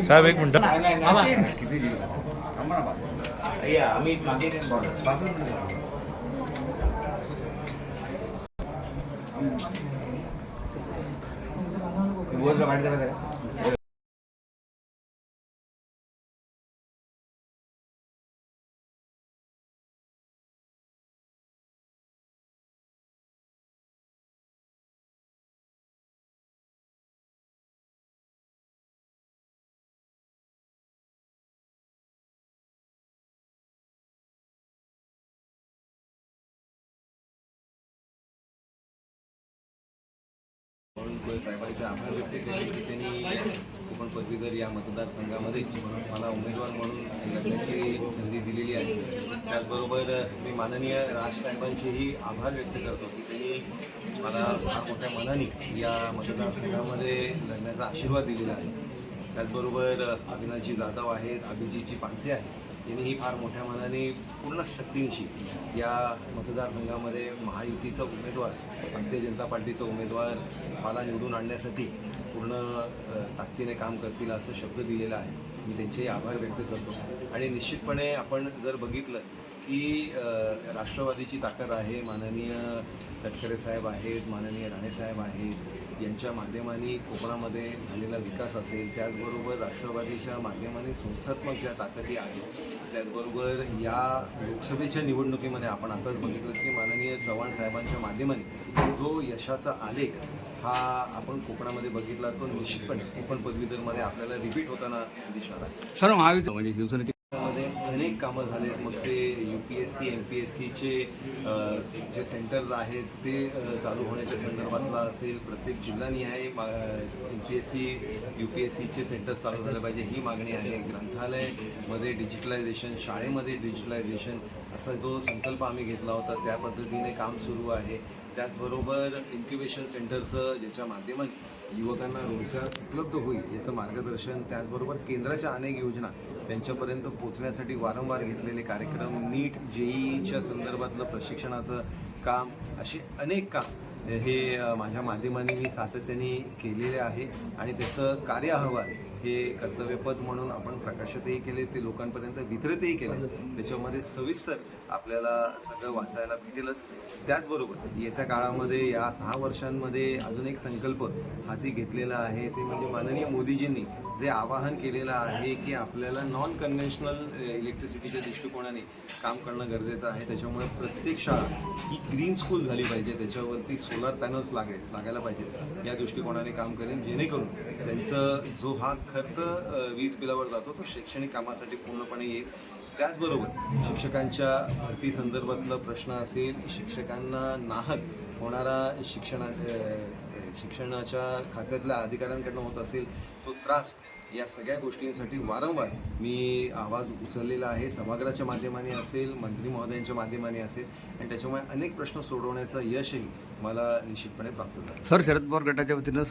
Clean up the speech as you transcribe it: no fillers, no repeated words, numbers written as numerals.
साहेब एक मिनिट साहेबांचे आभार व्यक्त केले की त्यांनी कोकण पदवीधर या मतदारसंघामध्ये मला उमेदवार म्हणून लढण्याची संधी दिलेली आहे. त्याचबरोबर मी माननीय राजसाहेबांचेही आभार व्यक्त करतो की त्यांनी मला फार मोठ्या मनाने या मतदारसंघामध्ये लढण्याचा आशीर्वाद दिलेला आहे. त्याचबरोबर अविनाशजी जाधव आहेत, अभिजितजी पानसे आहेत, यांनीही फार मोठ्या मनाने पूर्ण शक्तींशी या मतदारसंघामध्ये महायुतीचा उमेदवार, भारतीय जनता पार्टीचा उमेदवार मला निवडून आणण्यासाठी पूर्ण ताकदीने काम करतील असं शब्द दिलेला आहे. मी त्यांचेही आभार व्यक्त करतो. आणि निश्चितपणे आपण जर बघितलं की राष्ट्रवादीची ताकद आहे, माननीय तटकरे साहेब आहेत, माननीय राणेसाहेब आहेत, यांच्या माध्यमाने कोकणामध्ये झालेला विकास असेल, त्याचबरोबर राष्ट्रवादीच्या माध्यमाने संस्थात्मक ज्या ताकदी आहेत, त्याचबरोबर या लोकसभेच्या निवडणुकीमध्ये आपण आताच बघितलं की माननीय चव्हाण साहेबांच्या माध्यमाने जो यशाचा आलेख हा आपण कोकणामध्ये बघितला तो निश्चितपणे कोकण पदवीधरमध्ये आपल्याला रिपीट होताना दिसणार आहे. सर महायुती म्हणजे शिवसेनेचे मध्ये अनेक कामं झाले, मग ते UPSC MPSCचे जे सेंटर्स आहेत ते चालू होण्याच्या संदर्भातला असेल, प्रत्येक जिल्हानिहाय MPSC UPSCचे सेंटर्स चालू झाले पाहिजे ही मागणी आहे. ग्रंथालयामध्ये डिजिटलायझेशन, शाळेमध्ये डिजिटलायझेशन असा जो संकल्प आम्ही घेतला होता त्या पद्धतीने काम सुरू आहे. त्याचबरोबर इन्क्युबेशन सेंटरचं ज्याच्या माध्यमाने युवकांना रोजगार उपलब्ध होईल याचं मार्गदर्शन, त्याचबरोबर केंद्राच्या अनेक योजना त्यांच्यापर्यंत पोचण्यासाठी वारंवार घेतलेले कार्यक्रम, नीट JEEच्या संदर्भातलं प्रशिक्षणाचं काम, असे अनेक काम हे माझ्या माध्यमाने मी सातत्याने केलेले आहे. आणि त्याचं कार्य अहवाल हे कर्तव्यपद म्हणून आपण प्रकाशितही केले, ते लोकांपर्यंत वितरितही केले. त्याच्यामध्ये सविस्तर आपल्याला सगळं वाचायला भेटेलच. त्याचबरोबर येत्या काळामध्ये या 6 वर्षांमध्ये अजून एक संकल्प हाती घेतलेला आहे, ते म्हणजे माननीय मोदीजींनी जे आवाहन केलेलं आहे की आपल्याला नॉन कन्व्हेन्शनल इलेक्ट्रिसिटीच्या दृष्टिकोनाने काम करणं गरजेचं आहे. त्याच्यामुळे प्रत्येक शाळा ही ग्रीन स्कूल झाली पाहिजे, त्याच्यावरती सोलार पॅनल्स लागायला पाहिजेत या दृष्टिकोनाने काम करेन, जेणेकरून त्यांचं जो हा खर्च वीज बिलावर जातो तो शैक्षणिक कामासाठी पूर्णपणे येईल. त्याचबरोबर शिक्षकांच्या भरती संदर्भातला प्रश्न असेल, शिक्षकांना नाहक होणारा शिक्षणाच्या खात्यातल्या अधिकाऱ्यांकडनं होत असेल तो त्रास, या सगळ्या गोष्टींसाठी वारंवार मी आवाज उचललेला आहे. सभागृहाच्या माध्यमाने असेल, मंत्री महोदयांच्या माध्यमाने असेल, आणि त्याच्यामुळे अनेक प्रश्न सोडवण्याचं यशही मला निश्चितपणे प्राप्त झालं. सर शरद पवार गटाच्या वतीनं